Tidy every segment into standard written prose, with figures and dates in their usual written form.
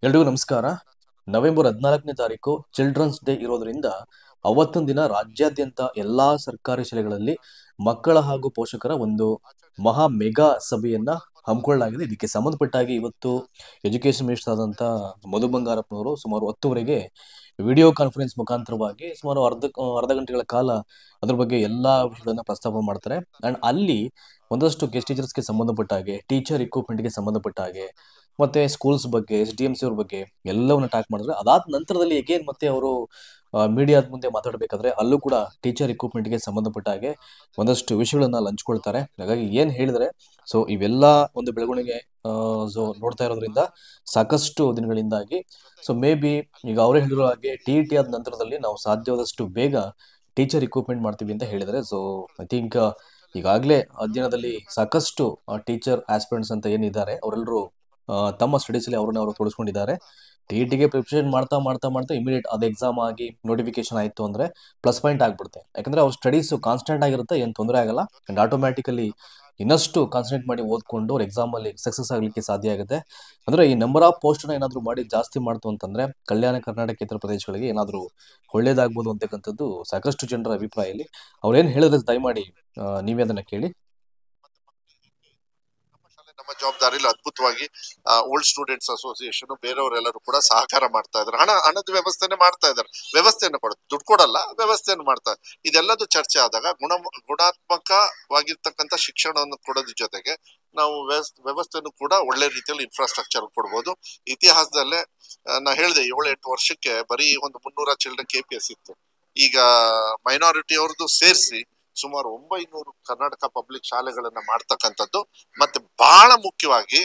ಎಲ್ರಿಗೂ ನಮಸ್ಕಾರ. ನವೆಂಬರ್ 14ನೇ ತಾರೀಕು ಚಿಲ್ಡ್ರನ್ಸ್ ಡೇ ಇರೋದ್ರಿಂದ ಅವತ್ತೊಂದು ದಿನ ರಾಜ್ಯಾದ್ಯಂತ ಎಲ್ಲಾ ಸರ್ಕಾರಿ ಶಾಲೆಗಳಲ್ಲಿ ಮಕ್ಕಳ ಹಾಗೂ ಪೋಷಕರ ಒಂದು ಮಹಾ ಮೆಗಾ ಸಭೆಯನ್ನ ಹಮ್ಮಿಕೊಳ್ಳಲಾಗಿದೆ. ಇದಕ್ಕೆ ಸಂಬಂಧಪಟ್ಟಾಗಿ ಇವತ್ತು ಎಜುಕೇಶನ್ ಮಿನಿಸ್ಟರ್ ಆದಂತ ಮಧು ಬಂಗಾರಪ್ಪನವರು ಸುಮಾರು 10ವರೆಗೆ ವಿಡಿಯೋ ಕಾನ್ಫರೆನ್ಸ್ ಮುಖಾಂತರವಾಗಿ ಸುಮಾರು ಅರ್ಧ ಗಂಟೆಗಳ ಕಾಲ ಅದ್ರ ಬಗ್ಗೆ ಎಲ್ಲಾ ವಿಷಯಗಳನ್ನ ಪ್ರಸ್ತಾಪ ಮಾಡ್ತಾರೆ. ಅಂಡ್ ಅಲ್ಲಿ ಒಂದಷ್ಟು ಗೆಸ್ಟ್ ಟೀಚರ್ಸ್ಗೆ ಸಂಬಂಧಪಟ್ಟ ಹಾಗೆ, ಟೀಚರ್ ಗೆ ಸಂಬಂಧಪಟ್ಟ ಹಾಗೆ, ಮತ್ತೆ ಸ್ಕೂಲ್ಸ್ ಬಗ್ಗೆ, SDMC ಅವ್ರ ಬಗ್ಗೆ ಎಲ್ಲವನ್ನ ಟ್ಯಾಕ್ ಮಾಡಿದ್ರೆ, ಅದಾದ ನಂತರದಲ್ಲಿ ಎಗೇನ್ ಮತ್ತೆ ಅವರು ಮೀಡಿಯಾದ ಮುಂದೆ ಮಾತಾಡಬೇಕಾದ್ರೆ ಅಲ್ಲೂ ಕೂಡ ಟೀಚರ್ ಗೆ ಸಂಬಂಧಪಟ್ಟ ಹಾಗೆ ಒಂದಷ್ಟು ವಿಷಯಗಳನ್ನ ಅಲ್ಲಿ ಹಂಚ್ಕೊಳ್ತಾರೆ. ಹಾಗಾಗಿ ಏನ್ ಹೇಳಿದ್ರೆ, ಸೊ ಇವೆಲ್ಲ ಒಂದು ಬೆಳವಣಿಗೆ ಸೊ ನೋಡ್ತಾ ಇರೋದ್ರಿಂದ ಸಾಕಷ್ಟು ದಿನಗಳಿಂದಾಗಿ, ಸೊ ಮೇ ಬಿ ಈಗ ಅವರೇ ಹೇಳಿರೋ ಹಾಗೆ TET ಆದ ನಂತರದಲ್ಲಿ ನಾವು ಸಾಧ್ಯವಾದಷ್ಟು ಬೇಗ ಟೀಚರ್ ರಿಕ್ರೂಟ್ಮೆಂಟ್ ಮಾಡ್ತೀವಿ ಅಂತ ಹೇಳಿದರೆ. ಸೊ ಐ ಥಿಂಕ್ ಈಗಾಗಲೇ ಅಧ್ಯಯನದಲ್ಲಿ ಸಾಕಷ್ಟು ಟೀಚರ್ ಆಸ್ಪಿರೆಂಟ್ಸ್ ಅಂತ ಏನಿದ್ದಾರೆ ಅವರೆಲ್ಲರೂ ತಮ್ಮ ಸ್ಟಡೀಸ್ ಅಲ್ಲಿ ಅವ್ರನ್ನ ಅವರು ತೊಡಸ್ಕೊಂಡಿದ್ದಾರೆ. TET ಪ್ರಿಪರೇಷನ್ ಮಾಡ್ತಾ ಮಾಡ್ತಾ ಮಾಡ್ತಾ ಇಮಿಡಿಯೇಟ್ ಅದು ಎಕ್ಸಾಮ್ ಆಗಿ ನೋಟಿಫಿಕೇಶನ್ ಆಯ್ತು ಅಂದ್ರೆ ಪ್ಲಸ್ ಪಾಯಿಂಟ್ ಆಗ್ಬಿಡುತ್ತೆ. ಯಾಕಂದ್ರೆ ಅವ್ರ ಸ್ಟಡೀಸ್ ಕಾನ್ಸ್ಟೆಂಟ್ ಆಗಿರುತ್ತೆ, ಏನು ತೊಂದರೆ ಆಗಲ್ಲ. ಅಂಡ್ ಆಟೋಮ್ಯಾಟಿಕಲಿ ಇನ್ನಷ್ಟು ಕಾನ್ಸಂಟ್ರೇಟ್ ಮಾಡಿ ಓದ್ಕೊಂಡು ಅವ್ರ ಎಕ್ಸಾಮ್ ಅಲ್ಲಿ ಸಕ್ಸಸ್ ಆಗ್ಲಿಕ್ಕೆ ಸಾಧ್ಯ ಆಗುತ್ತೆ. ಅಂದ್ರೆ ಈ ನಂಬರ್ ಆಫ್ ಪೋಸ್ಟ್ ಏನಾದ್ರು ಮಾಡಿ ಜಾಸ್ತಿ ಮಾಡ್ತು ಅಂತಂದ್ರೆ ಕಲ್ಯಾಣ ಕರ್ನಾಟಕೇತರ ಪ್ರದೇಶಗಳಿಗೆ ಏನಾದ್ರು ಒಳ್ಳೇದಾಗ್ಬೋದು ಅಂತಕ್ಕಂಥದ್ದು ಸಾಕಷ್ಟು ಜನರ ಅಭಿಪ್ರಾಯ. ಇಲ್ಲಿ ಅವ್ರೇನ್ ಹೇಳಿದ್ರೆ ದಯಮಾಡಿ ನೀವೇ ಅದನ್ನ ಕೇಳಿ. ನಮ್ಮ ಜವಾಬ್ದಾರಿಲಿ ಅದ್ಭುತವಾಗಿ ಓಲ್ಡ್ ಸ್ಟೂಡೆಂಟ್ಸ್ ಅಸೋಸಿಯೇಷನ್ ಬೇರೆಯವರೆಲ್ಲರೂ ಕೂಡ ಸಹಕಾರ ಮಾಡ್ತಾ ಇದ್ದಾರೆ. ಹಣದ ವ್ಯವಸ್ಥೆನೆ ಮಾಡ್ತಾ ಇದ್ದಾರೆ. ವ್ಯವಸ್ಥೆಯನ್ನು ಕೊಡ ದುಡ್ಡು ಕೊಡಲ್ಲ, ವ್ಯವಸ್ಥೆಯನ್ನು ಮಾಡ್ತಾರೆ. ಇದೆಲ್ಲದು ಚರ್ಚೆ ಆದಾಗ ಗುಣಾತ್ಮಕವಾಗಿರ್ತಕ್ಕಂಥ ಶಿಕ್ಷಣವನ್ನು ಕೊಡೋದ್ರ ಜೊತೆಗೆ ನಾವು ವ್ಯವಸ್ಥೆಯನ್ನು ಕೂಡ ಒಳ್ಳೆ ರೀತಿಯಲ್ಲಿ ಇನ್ಫ್ರಾಸ್ಟ್ರಕ್ಚರ್ ಕೊಡ್ಬೋದು. ಇತಿಹಾಸದಲ್ಲೇ ನಾ ಹೇಳಿದೆ 7-8 ವರ್ಷಕ್ಕೆ ಬರೀ ಒಂದು 300 ಚಿಲ್ಡ್ರನ್ KPS ಇತ್ತು. ಈಗ ಮೈನಾರಿಟಿ ಅವ್ರದ್ದು ಸೇರಿಸಿ ಸುಮಾರು 900 ಕರ್ನಾಟಕ ಪಬ್ಲಿಕ್ ಶಾಲೆಗಳನ್ನ ಮಾಡ್ತಕ್ಕಂಥದ್ದು. ಮತ್ತೆ ಬಹಳ ಮುಖ್ಯವಾಗಿ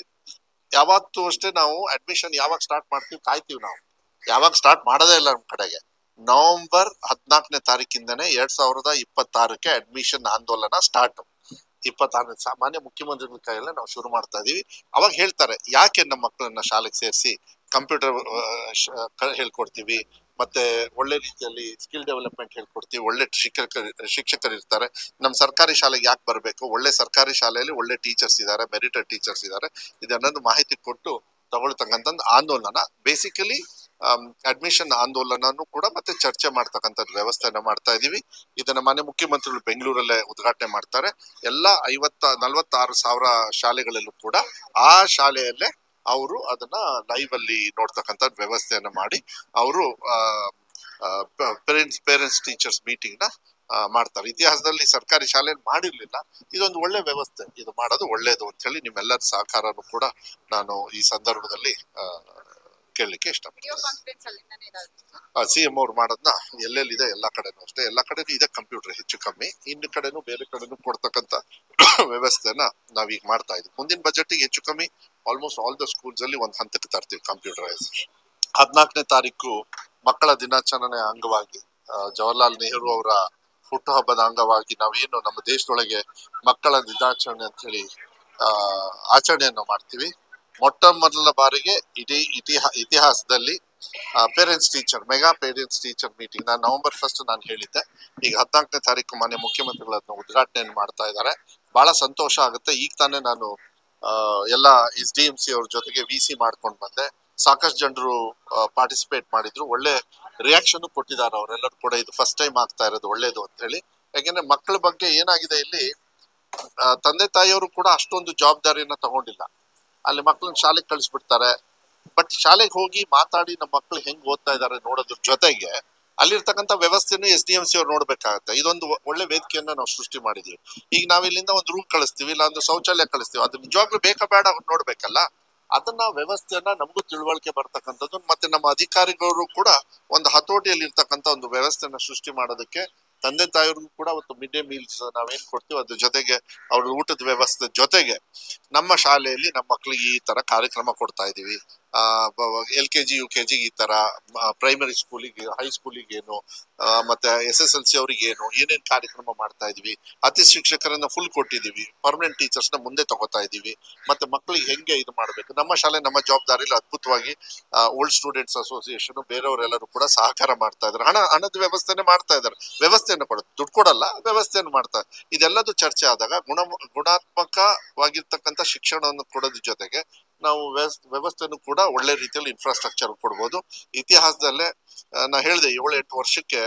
ಯಾವತ್ತೂ ಅಷ್ಟೇ ನಾವು ಅಡ್ಮಿಷನ್ ಯಾವಾಗ ಸ್ಟಾರ್ಟ್ ಮಾಡ್ತೀವಿ ಕಾಯ್ತೀವಿ. ನಾವು ಯಾವಾಗ ಸ್ಟಾರ್ಟ್ ಮಾಡೋದೇ ಇಲ್ಲ ನಮ್ಮ ಕಡೆಗೆ. ನವೆಂಬರ್ 14ನೇ ತಾರೀಕಿಂದನೇ 2026ಕ್ಕೆ ಅಡ್ಮಿಷನ್ ಆಂದೋಲನ ಸ್ಟಾರ್ಟ್. 26ನೇ ಸಾಮಾನ್ಯ ಮುಖ್ಯಮಂತ್ರಿಗಳ ಕೈಯಲ್ಲೇ ನಾವು ಶುರು ಮಾಡ್ತಾ ಇದೀವಿ. ಅವಾಗ ಹೇಳ್ತಾರೆ ಯಾಕೆ ನಮ್ಮ ಮಕ್ಕಳನ್ನ ಶಾಲೆಗೆ ಸೇರಿಸಿ ಕಂಪ್ಯೂಟರ್ ಹೇಳ್ಕೊಡ್ತೀವಿ, ಮತ್ತೆ ಒಳ್ಳೆ ರೀತಿಯಲ್ಲಿ ಸ್ಕಿಲ್ ಡೆವಲಪ್ಮೆಂಟ್ ಹೇಳ್ಕೊಡ್ತೀವಿ, ಒಳ್ಳೆ ಶಿಕ್ಷಕರು ಇರ್ತಾರೆ. ನಮ್ಮ ಸರ್ಕಾರಿ ಶಾಲೆಗೆ ಯಾಕೆ ಬರಬೇಕು, ಒಳ್ಳೆ ಸರ್ಕಾರಿ ಶಾಲೆಯಲ್ಲಿ ಒಳ್ಳೆ ಟೀಚರ್ಸ್ ಇದ್ದಾರೆ, ಮೆರಿಟೆಡ್ ಟೀಚರ್ಸ್ ಇದ್ದಾರೆ, ಇದನ್ನೊಂದು ಮಾಹಿತಿ ಕೊಟ್ಟು ತಗೊಳ್ತಕ್ಕಂಥ ಆಂದೋಲನ. ಬೇಸಿಕಲಿ ಅಡ್ಮಿಷನ್ ಆಂದೋಲನನು ಕೂಡ ಮತ್ತೆ ಚರ್ಚೆ ಮಾಡ್ತಕ್ಕಂಥದ್ದು ವ್ಯವಸ್ಥೆಯನ್ನ ಮಾಡ್ತಾ ಇದೀವಿ. ಇದನ್ನ ಮಾನ್ಯ ಮುಖ್ಯಮಂತ್ರಿಗಳು ಬೆಂಗಳೂರಲ್ಲೇ ಉದ್ಘಾಟನೆ ಮಾಡ್ತಾರೆ. ಎಲ್ಲ 46 ಸಾವಿರ ಶಾಲೆಗಳಲ್ಲೂ ಕೂಡ ಆ ಶಾಲೆಯಲ್ಲೇ ಅವರು ಅದನ್ನ ಲೈವ್ ಅಲ್ಲಿ ನೋಡ್ತಕ್ಕಂಥ ವ್ಯವಸ್ಥೆಯನ್ನ ಮಾಡಿ ಅವರು ಪೇರೆಂಟ್ಸ್ ಟೀಚರ್ಸ್ ಮೀಟಿಂಗ್ ನ ಮಾಡ್ತಾರೆ. ಇತಿಹಾಸದಲ್ಲಿ ಸರ್ಕಾರಿ ಶಾಲೆ ಮಾಡಿರ್ಲಿಲ್ಲ. ಇದೊಂದು ಒಳ್ಳೆ ವ್ಯವಸ್ಥೆ, ಇದು ಮಾಡೋದು ಒಳ್ಳೇದು ಅಂತ ಹೇಳಿ ನಿಮ್ಮೆಲ್ಲರ ಸಹಕಾರನು ಕೂಡ ನಾನು ಈ ಸಂದರ್ಭದಲ್ಲಿ ಕೇಳಲಿಕ್ಕೆ ಇಷ್ಟಪಡ್ತೀನಿ. CM ಅವ್ರು ಮಾಡೋದನ್ನ ಎಲ್ಲೆಲ್ಲಿದೆ ಎಲ್ಲಾ ಕಡೆನೂ ಅಷ್ಟೇ, ಎಲ್ಲಾ ಕಡೆನೂ ಇದೆ ಕಂಪ್ಯೂಟರ್ ಹೆಚ್ಚು ಕಮ್ಮಿ. ಇನ್ನು ಕಡೆನೂ ಬೇರೆ ಕಡೆನೂ ಕೊಡ್ತಕ್ಕಂಥ ವ್ಯವಸ್ಥೆನ ನಾವೀಗ ಮಾಡ್ತಾ ಇದ್ವಿ. ಮುಂದಿನ ಬಜೆಟ್ ಹೆಚ್ಚು ಕಮ್ಮಿ ಆಲ್ಮೋಸ್ಟ್ ಆಲ್ ದ ಸ್ಕೂಲ್ಸ್ ಅಲ್ಲಿ ಒಂದು ಹಂತಕ್ಕೆ ತರ್ತೀವಿ ಕಂಪ್ಯೂಟರೈಸೇಷನ್. 14ನೇ ತಾರೀಕು ಮಕ್ಕಳ ದಿನಾಚರಣೆ ಅಂಗವಾಗಿ ಜವಾಹರ್ಲಾಲ್ ನೆಹರು ಅವರ ಹುಟ್ಟುಹಬ್ಬದ ಅಂಗವಾಗಿ ನಾವೇನು ನಮ್ಮ ದೇಶದೊಳಗೆ ಮಕ್ಕಳ ದಿನಾಚರಣೆ ಅಂತ ಹೇಳಿ ಆಚರಣೆಯನ್ನು ಮಾಡ್ತೀವಿ. ಮೊಟ್ಟ ಮೊದಲ ಬಾರಿಗೆ ಇಡೀ ಇತಿಹಾಸದಲ್ಲಿ ಮೆಗಾ ಪೇರೆಂಟ್ಸ್ ಟೀಚರ್ ಮೀಟಿಂಗ್ ನಾನು ನವೆಂಬರ್ 1 ನಾನು ಹೇಳಿದ್ದೆ. ಈಗ 14ನೇ ತಾರೀಕು ಮಾನ್ಯ ಮುಖ್ಯಮಂತ್ರಿಗಳು ಅದನ್ನ ಉದ್ಘಾಟನೆಯನ್ನು ಮಾಡ್ತಾ ಇದ್ದಾರೆ. ಬಹಳ ಸಂತೋಷ ಆಗುತ್ತೆ. ಈಗ ತಾನೇ ನಾನು ಎಲ್ಲ SDMC ಅವ್ರ ಜೊತೆಗೆ VC ಮಾಡ್ಕೊಂಡು ಬಂದೆ. ಸಾಕಷ್ಟು ಜನರು ಪಾರ್ಟಿಸಿಪೇಟ್ ಮಾಡಿದ್ರು, ಒಳ್ಳೆ ರಿಯಾಕ್ಷನ್ ಕೊಟ್ಟಿದ್ದಾರೆ ಅವರೆಲ್ಲರೂ ಕೂಡ. ಇದು ಫಸ್ಟ್ ಟೈಮ್ ಆಗ್ತಾ ಇರೋದು ಒಳ್ಳೇದು ಅಂತ ಹೇಳಿ. ಯಾಕೆಂದ್ರೆ ಮಕ್ಕಳ ಬಗ್ಗೆ ಏನಾಗಿದೆ, ಇಲ್ಲಿ ತಂದೆ ತಾಯಿಯವರು ಕೂಡ ಅಷ್ಟೊಂದು ಜವಾಬ್ದಾರಿಯನ್ನ ತಗೊಂಡಿಲ್ಲ. ಅಲ್ಲಿ ಮಕ್ಕಳನ್ನ ಶಾಲೆಗೆ ಕಳಿಸ್ಬಿಡ್ತಾರೆ. ಬಟ್ ಶಾಲೆಗೆ ಹೋಗಿ ಮಾತಾಡಿ ನಮ್ಮ ಮಕ್ಕಳು ಹೆಂಗ್ ಓದ್ತಾ ಇದಾರೆ ನೋಡೋದ್ರ ಜೊತೆಗೆ ಅಲ್ಲಿರ್ತಕ್ಕಂಥ ವ್ಯವಸ್ಥೆಯನ್ನು SDMC ಅವ್ರು ನೋಡ್ಬೇಕಾಗತ್ತೆ. ಇದೊಂದು ಒಳ್ಳೆ ವೇದಿಕೆಯನ್ನ ನಾವು ಸೃಷ್ಟಿ ಮಾಡಿದೀವಿ. ಈಗ ನಾವ್ ಇಲ್ಲಿಂದ ಒಂದು ರೂಮ್ ಕಳಿಸ್ತೀವಿ, ಇಲ್ಲ ಒಂದು ಶೌಚಾಲಯ ಕಳಿಸ್ತೀವಿ, ಅದು ನಿಜವಾಗ್ಲೂ ಬೇಕಾ ಬೇಡ ನೋಡ್ಬೇಕಲ್ಲ. ಅದನ್ನ ವ್ಯವಸ್ಥೆಯನ್ನ ನಮಗೂ ತಿಳುವಳಿಕೆ ಬರ್ತಕ್ಕಂಥದ್ದು, ಮತ್ತೆ ನಮ್ಮ ಅಧಿಕಾರಿಗಳು ಕೂಡ ಒಂದು ಹತೋಟಿಯಲ್ಲಿ ಇರ್ತಕ್ಕಂಥ ಒಂದು ವ್ಯವಸ್ಥೆಯನ್ನ ಸೃಷ್ಟಿ ಮಾಡೋದಕ್ಕೆ ತಂದೆ ತಾಯಿಯವ್ರಿಗೂ ಕೂಡ ಒಂದು ಮಿಡ್ ಡೇ ಮೀಲ್ಸ್ ನಾವೇನ್ ಕೊಡ್ತೀವಿ ಅದ್ರ ಜೊತೆಗೆ ಅವ್ರ ಊಟದ ವ್ಯವಸ್ಥೆ ಜೊತೆಗೆ ನಮ್ಮ ಶಾಲೆಯಲ್ಲಿ ನಮ್ಮ ಮಕ್ಳಿಗೆ ಈ ತರ ಕಾರ್ಯಕ್ರಮ ಕೊಡ್ತಾ ಇದೀವಿ. LKG UKG ಈ ತರ, ಪ್ರೈಮರಿ ಸ್ಕೂಲಿಗೆ, ಹೈಸ್ಕೂಲಿಗೆ ಏನು, ಮತ್ತೆ SSLC ಅವ್ರಿಗೆ ಏನು ಏನೇನ್ ಕಾರ್ಯಕ್ರಮ ಮಾಡ್ತಾ ಇದೀವಿ. ಅತಿ ಶಿಕ್ಷಕರನ್ನ ಫುಲ್ ಕೊಟ್ಟಿದೀವಿ, ಪರ್ಮನೆಂಟ್ ಟೀಚರ್ಸ್ ನ ಮುಂದೆ ತಗೋತಾ ಇದೀವಿ. ಮತ್ತೆ ಮಕ್ಳಿಗೆ ಹೆಂಗೆ ಇದು ಮಾಡ್ಬೇಕು, ನಮ್ಮ ಶಾಲೆ ನಮ್ಮ ಜವಾಬ್ದಾರಿಲಿ ಅದ್ಭುತವಾಗಿ ಓಲ್ಡ್ ಸ್ಟೂಡೆಂಟ್ಸ್ ಅಸೋಸಿಯೇಷನ್ ಬೇರೆಯವರೆಲ್ಲರೂ ಕೂಡ ಸಹಕಾರ ಮಾಡ್ತಾ ಇದ್ದಾರೆ. ಹಣದ ವ್ಯವಸ್ಥೆನೆ ಮಾಡ್ತಾ ಇದ್ದಾರೆ. ವ್ಯವಸ್ಥೆಯನ್ನು ಕೊಡೋದು ದುಡ್ಡು ಕೊಡಲ್ಲ, ವ್ಯವಸ್ಥೆಯನ್ನು ಮಾಡ್ತಾರೆ. ಇದೆಲ್ಲದು ಚರ್ಚೆ ಆದಾಗ ಗುಣಾತ್ಮಕವಾಗಿರ್ತಕ್ಕಂಥ ಶಿಕ್ಷಣವನ್ನು ಕೊಡೋದ್ರ ಜೊತೆಗೆ ನಾವು ವ್ಯವಸ್ಥೆನೂ ಕೂಡ ಒಳ್ಳೆ ರೀತಿಯಲ್ಲಿ ಇನ್ಫ್ರಾಸ್ಟ್ರಕ್ಚರ್ ಕೊಡ್ಬೋದು. ಇತಿಹಾಸದಲ್ಲೇ ನಾ ಹೇಳಿದೆ 7-8 ವರ್ಷಕ್ಕೆ